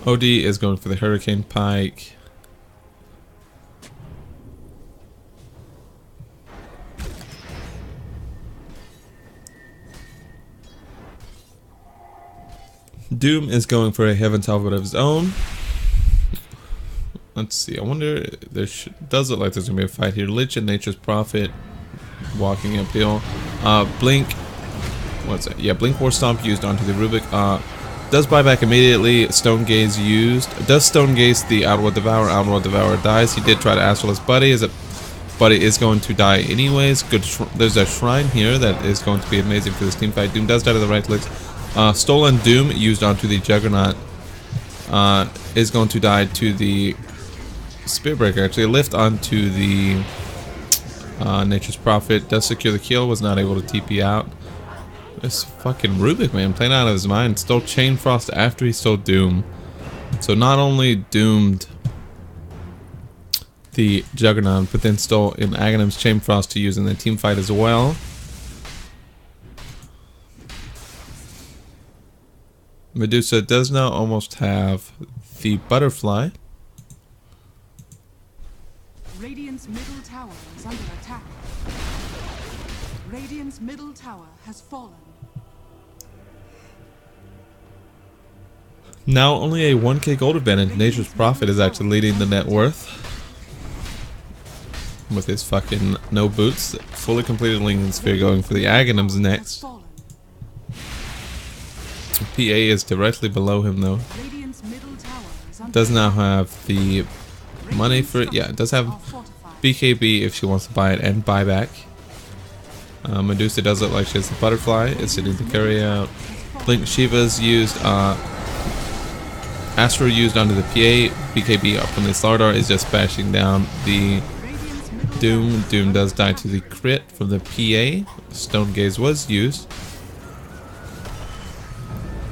OD is going for the Hurricane Pike. Doom is going for a Heaven's Halberd of his own. Let's see. I wonder. Does look like there's gonna be a fight here. Lich and Nature's Prophet walking uphill. Blink. What's that? Yeah, Blink War Stomp used onto the Rubik. Does buyback immediately. Stone Gaze used. Does Stone Gaze the Outworld Devourer. Outworld Devourer dies. He did try to astral his buddy. Buddy is going to die anyways. Good. There's a shrine here that is going to be amazing for this team fight. Doom does die to the right clicks. Stolen Doom used onto the Juggernaut is going to die to the Spearbreaker actually lift onto the Nature's Prophet. Does secure the kill. Was not able to TP out. This fucking Rubik, man, playing out of his mind. Stole Chain Frost after he stole Doom. So not only doomed the Juggernaut, but then stole in Aghanim's Chain Frost to use in the team fight as well. Medusa does now almost have the Butterfly. Radiant's middle tower is under attack. Radiant's middle tower has fallen. Now only a 1k gold advantage. Nature's Prophet is actually leading the net worth. With his fucking no boots. Fully completed Lincoln Sphere going for the Aghanim's next. PA is directly below him though. Does now have the money for it. Yeah, it does have BKB if she wants to buy it and buy back. Medusa does look like she has the Butterfly. It's sitting to carry out. Blink Shiva's used. Astro used onto the PA. BKB up from the Slardar is just bashing down the Doom. Doom does die to the crit from the PA. Stone Gaze was used.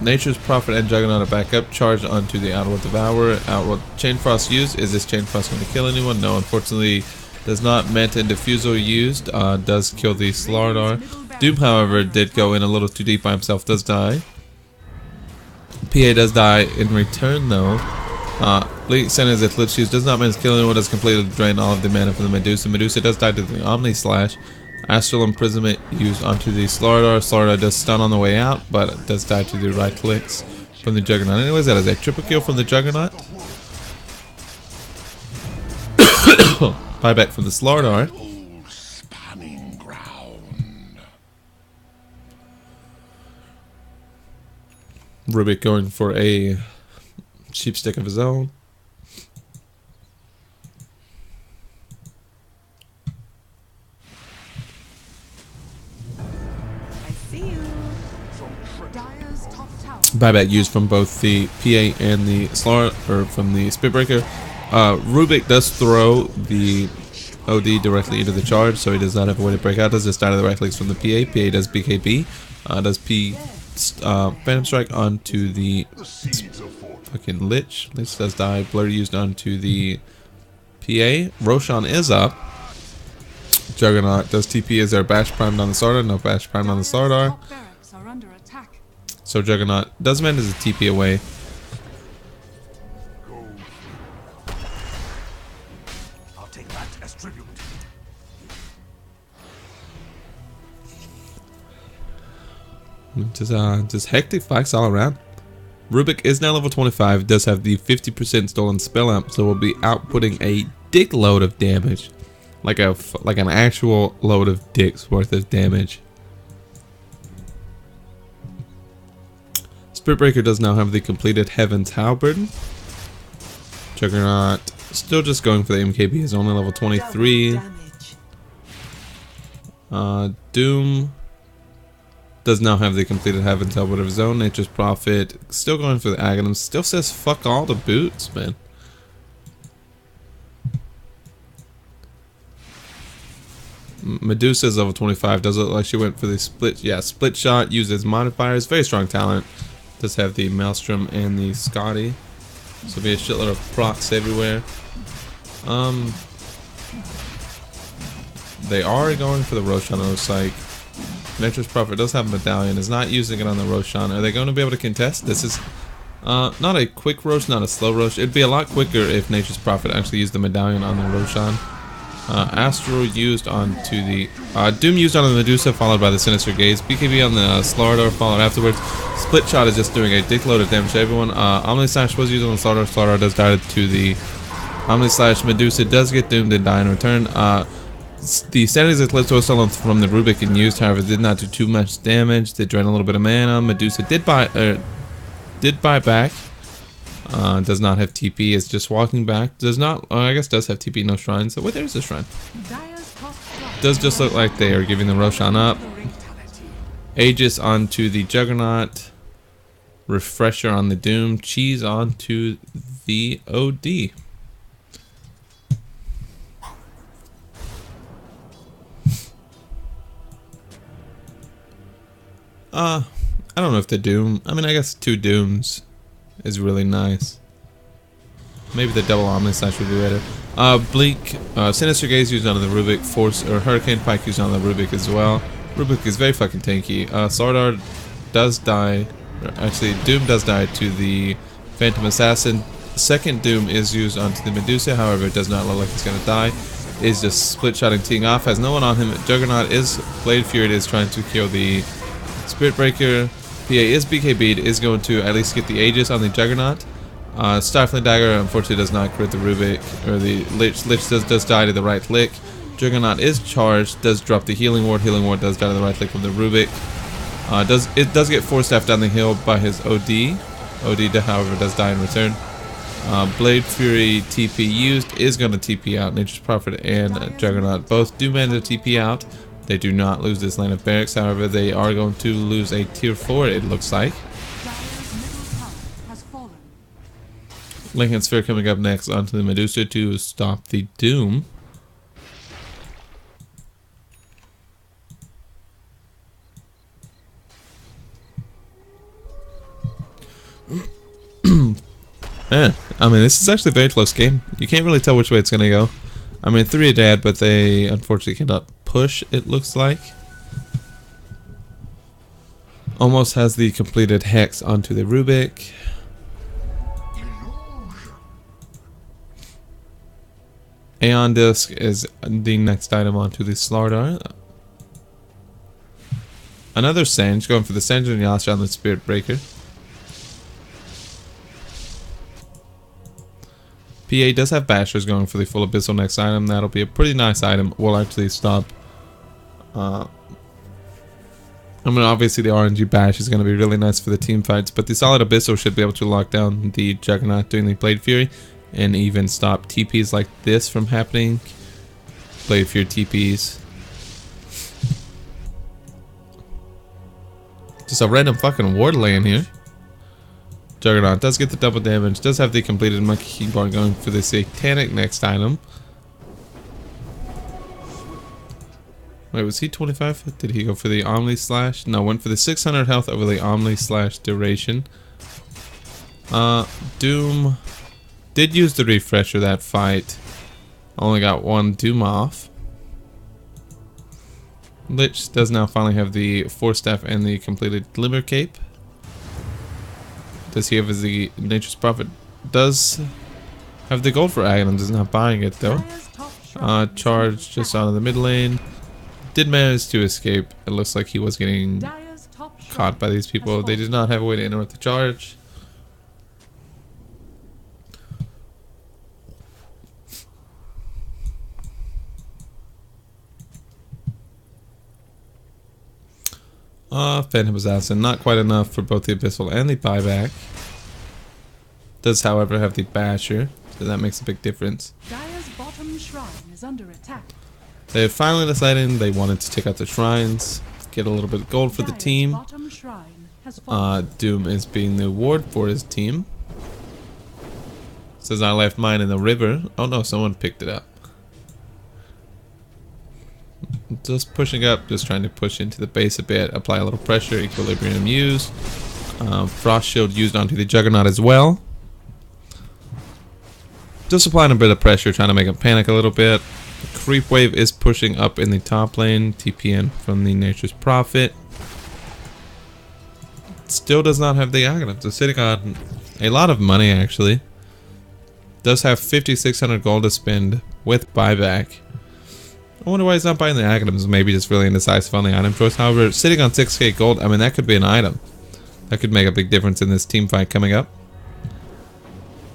Nature's Prophet and Juggernaut are back up. Charged onto the Outworld Devourer. Outworld Chain Frost used. Is this Chain Frost going to kill anyone? No, unfortunately. Does not. Manta and Diffusal used. Does kill the Slardar. Doom, however, did go in a little too deep by himself. Does die. PA does die in return though. Blink Sentinel's Eclipse used. Does not manage to kill anyone. Does completely drain all of the mana from the Medusa. Medusa does die to the Omni Slash. Astral Imprisonment used onto the Slardar. Slardar does stun on the way out, but does die to the right clicks from the Juggernaut. Anyways, that is a triple kill from the Juggernaut. Buyback from the Slardar. Rubik going for a cheap stick of his own. Buyback used from both the PA and the Slar, or from the Spearbreaker. Rubik does throw the OD directly into the charge, so he does not have a way to break out. Does just die to the right clicks from the PA. PA does BKB. Does Phantom Strike onto the fucking Lich. Lich does die. Blur used onto the PA. Roshan is up. Juggernaut does TP. Is there Bash primed on the Slardar? No Bash primed on the Slardar. So Juggernaut does manage to TP away. I'll take that as tribute. Just hectic fights all around. Rubik is now level 25. Does have the 50% stolen spell amp, so will be outputting a dick load of damage, like an actual load of dicks worth of damage. Spiritbreaker does now have the completed Heaven's Halberd. Juggernaut still just going for the MKB. Is only level 23. Doom does now have the completed Heaven's Halberd of his own. Nature's Prophet still going for the Aghanim. Still says fuck all the boots, man. Medusa's level 25. Does look like she went for the split. Yeah, split shot. Uses modifiers. Very strong talent. Does have the Maelstrom and the Scotty. So be a shitload of procs everywhere. They are going for the Roshan. It looks like Nature's Prophet does have a medallion. Is not using it on the Roshan. Are they going to be able to contest? This is not a quick roach, not a slow roach. It'd be a lot quicker if Nature's Prophet actually used the medallion on the Roshan. Astral used onto the Doom used on the Medusa, followed by the Sinister Gaze. BKB on the Slardar, followed afterwards. Split shot is just doing a dickload of damage to everyone. Omni Slash was used on the Slardar. Slardar does die to the Omni Slash. Medusa does get doomed and die in return. The Sanity's Eclipse was stolen from the Rubik and used, however, did not do too much damage. Did drain a little bit of mana. Medusa did buy back. Does not have TP. Is just walking back. Does not. I guess does have TP. No shrine. So wait, there's a shrine. Does just look like they are giving the Roshan up. Aegis onto the Juggernaut. Refresher on the Doom. Cheese onto the OD. I don't know if the Doom. I mean, I guess 2 Dooms is really nice. Maybe the double Omni Slash would be better. Bleak, Sinister Gaze used on the Rubik, Force or Hurricane Pike used on the Rubik as well. Rubik is very fucking tanky. Sardar does die. Actually, Doom does die to the Phantom Assassin. Second Doom is used onto the Medusa, however, it does not look like it's gonna die. Is just split-shotting, teeing off, has no one on him. Juggernaut is Blade Fury is trying to kill the Spirit Breaker. PA is BKB'd, is going to at least get the Aegis on the Juggernaut. Stifling Dagger unfortunately does not crit the Rubik, or the Lich does die to the right lick. Juggernaut is charged, does drop the Healing Ward. Healing Ward does die to the right lick from the Rubik. It does get 4-staffed down the hill by his OD. However, does die in return. Blade Fury TP used is going to TP out. Nature's Prophet and Juggernaut both do manage to TP out. They do not lose this lane of barracks, however, they are going to lose a tier 4, it looks like. Lincoln Sphere coming up next onto the Medusa to stop the Doom. Man, I mean, this is actually a very close game. You can't really tell which way it's going to go. I mean, 3 are dead, but they unfortunately cannot push, it looks like. Almost has the completed Hex onto the Rubik. Aeon Disc is the next item onto the Slardar. Another Senge, going for the Senge and Yasha on the Spirit Breaker. PA does have Bashers going for the full Abyssal next item. That'll be a pretty nice item. We'll actually stop. I mean, obviously the RNG Bash is going to be really nice for the team fights, but the solid Abyssal should be able to lock down the Juggernaut doing the Blade Fury and even stop TPs like this from happening. Blade Fury TPs. Just a random fucking ward lane here. Juggernaut does get the double damage, does have the completed Monkey Keyboard going for the Satanic next item. Wait, was he 25? Did he go for the Omni Slash? No, went for the 600 health over the Omni Slash duration. Doom did use the refresher that fight. Only got 1 Doom off. Lich does now finally have the 4-staff and the completed Glimmer Cape. Does he have the Nature's Prophet? Does have the gold for Aghanim, is not buying it though. Charge just out of the mid lane. Did manage to escape. It looks like he was getting caught by these people. They did not have a way to interrupt the charge. Phantom Assassin, not quite enough for both the Abyssal and the buyback. Does, however, have the Basher, so that makes a big difference. Dire's bottom shrine is under attack. They finally decided they wanted to take out the shrines, get a little bit of gold for the team. Doom is being the ward for his team. Says I left mine in the river. Oh no, someone picked it up. Just pushing up, just trying to push into the base a bit, apply a little pressure, Equilibrium used. Frost Shield used onto the Juggernaut as well. Just applying a bit of pressure, trying to make him panic a little bit. The Creep Wave is pushing up in the top lane, TPN from the Nature's Prophet. Still does not have the Aghanim, so sitting on a lot of money actually. Does have 5,600 gold to spend with buyback. I wonder why he's not buying the Aghanims. Maybe just really indecisive on the item choice. However, sitting on 6k gold, I mean, that could be an item. That could make a big difference in this team fight coming up.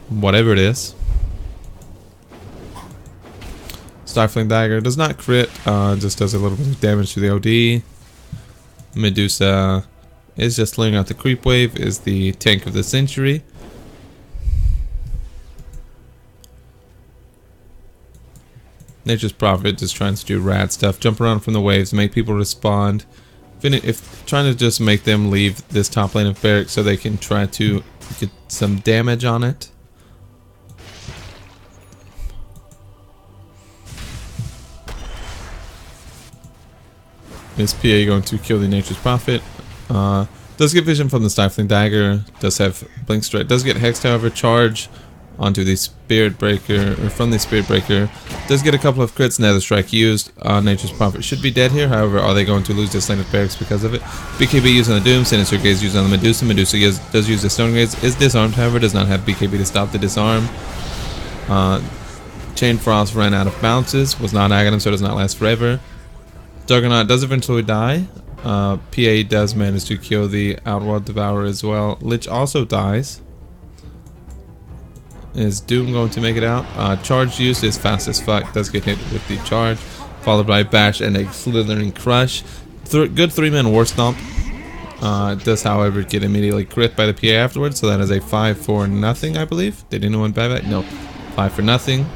Whatever it is. Stifling Dagger does not crit. Just does a little bit of damage to the OD. Medusa is just laying out the Creep Wave. Is the tank of the century. Nature's Prophet just trying to do rad stuff, jump around from the waves, make people respond. If trying to just make them leave this top lane of barracks so they can try to get some damage on it. Is PA going to kill the Nature's Prophet? Does get vision from the Stifling Dagger. Does have Blink Strike. Does get Hex, however. Charge onto the Spirit Breaker, or from the Spirit Breaker. Does get a couple of crits. Nether Strike used. Nature's Prophet should be dead here. However, are they going to lose this lane of barracks because of it? BKB used on the Doom. Sinister Gaze used on the Medusa. Medusa does use the Stone Gaze. Is disarmed, however. Does not have BKB to stop the disarm. Chain Frost ran out of bounces. Was not Aghanim, so does not last forever. Juggernaut does eventually die. PA does manage to kill the Outworld Devourer as well. Lich also dies. Is Doom going to make it out? Charge used is fast as fuck. Does get hit with the charge. Followed by Bash and a Slithering Crush. Good 3-man War Stomp. Does, however, get immediately crit by the PA afterwards. So that is a 5 for nothing, I believe. Did anyone buy that? No. 5 for nothing.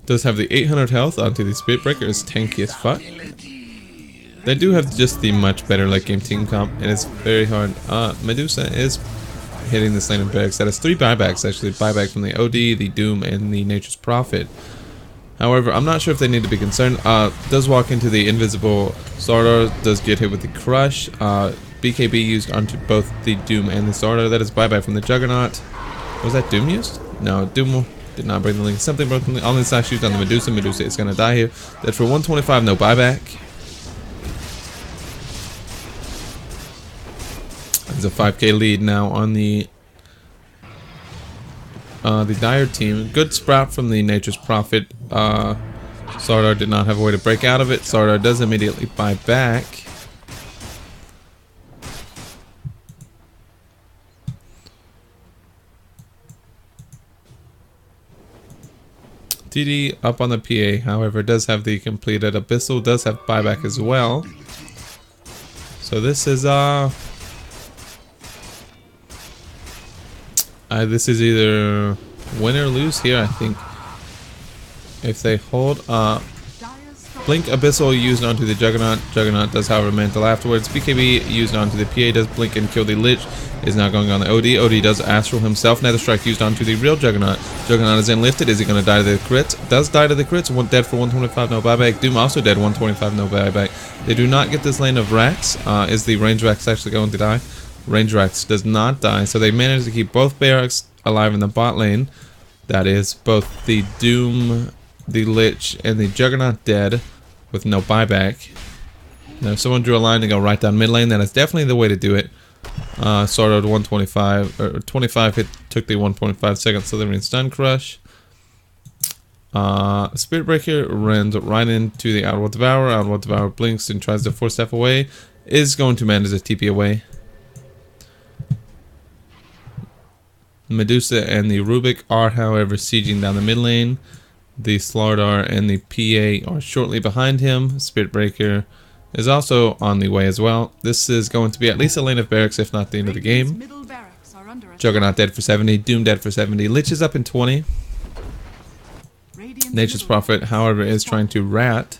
Does have the 800 health onto the Spirit Breaker. Is tanky as fuck. They do have just the much better late game team comp, and it's very hard. Medusa is hitting this lane of barracks. That has 3 buybacks actually. Buyback from the OD, the Doom, and the Nature's Prophet. However, I'm not sure if they need to be concerned. Does walk into the invisible Sardar. Does get hit with the Crush. BKB used onto both the Doom and the Sardar. That is buyback from the Juggernaut. Was that Doom used? No, Doom did not break the link. Something broke the link. Only slash used on the Medusa. Medusa is going to die here. That's for 125, no buyback. There's a 5k lead now on the Dire team. Good sprout from the Nature's Prophet. Sardar did not have a way to break out of it. Sardar does immediately buy back. TD up on the PA, however, does have the completed Abyssal, does have buyback as well. So this is this is either win or lose here, I think. If they hold Blink Abyssal used onto the Juggernaut. Juggernaut does, however, Mantle afterwards. BKB used onto the PA does blink and kill the Lich. Is now going on the OD. OD does Astral himself. Nether Strike used onto the real Juggernaut. Juggernaut is then lifted. Is he going to die to the crits? Does die to the crits. One dead for 125, no buyback. Doom also dead, 125, no buyback. They do not get this lane of Rax. Is the Range Rax actually going to die? Range Rax does not die. So they managed to keep both barracks alive in the bot lane. That is both the Doom, the Lich, and the Juggernaut dead with no buyback. Now if someone drew a line to go right down mid lane, that is definitely the way to do it. Sort of 125 or 25 hit, took the 1.5 second Slithering Stun Crush. Spirit Breaker runs right into the Outworld Devourer. Outworld Devourer blinks and tries to force step away. Is going to manage a TP away. Medusa and the Rubik are, however, sieging down the mid lane. The Slardar and the PA are shortly behind him. Spirit Breaker is also on the way as well. This is going to be at least a lane of barracks, if not the end of the game. Juggernaut dead for 70. Doom dead for 70. Lich is up in 20. Nature's Prophet, however, is trying to rat.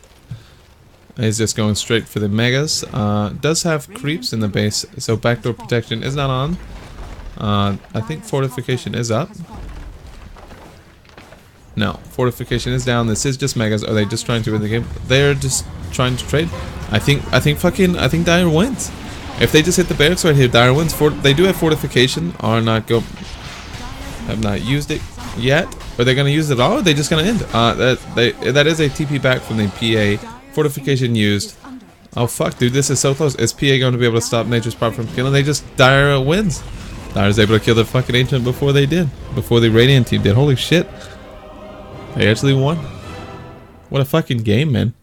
He's just going straight for the megas. Does have creeps in the base, so backdoor protection is not on. I think fortification is up. No, fortification is down. This is just megas. Are they just trying to win the game? They're just trying to trade. I think Dire wins. If they just hit the barracks right here, Dire wins. They do have fortification. Have not used it yet. Are they going to use it all? Or are they just going to end? That is a TP back from the PA. Fortification used. Oh fuck, dude, this is so close. Is PA going to be able to stop Nature's Prophet from killing? They just Dire wins. Dire's able to kill the fucking Ancient before they did. Before the Radiant team did. Holy shit. They actually won. What a fucking game, man.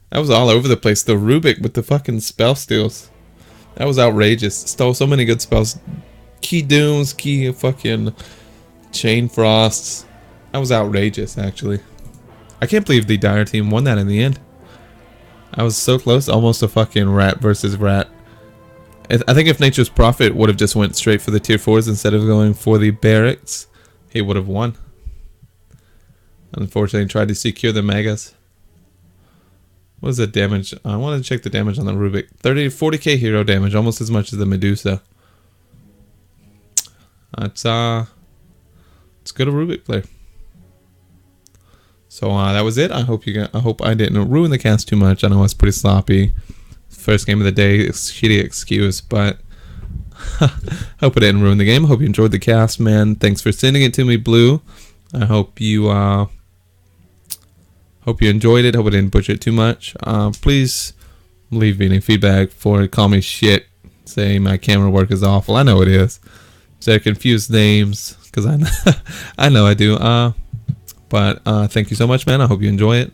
That was all over the place. The Rubik with the fucking spell steals. That was outrageous. Stole so many good spells. Key Dooms, key fucking Chain Frosts. That was outrageous, actually. I can't believe the Dire team won that in the end. I was so close. Almost a fucking rat versus rat. I think if Nature's Prophet would have just went straight for the tier 4s instead of going for the barracks, he would have won. Unfortunately, tried to secure the megas. What is the damage? I want to check the damage on the Rubik. 40k hero damage, almost as much as the Medusa. It's good a Rubik player. So that was it. I hope I didn't ruin the cast too much. I know it's pretty sloppy. First game of the day, shitty excuse, but hope it didn't ruin the game. Hope you enjoyed the cast, man. Thanks for sending it to me, Blue. I hope you enjoyed it. Hope I didn't butcher it too much. Please leave me any feedback for it. Call me shit. Say my camera work is awful. I know it is. Say confused names, because I know I do. But thank you so much, man. I hope you enjoy it.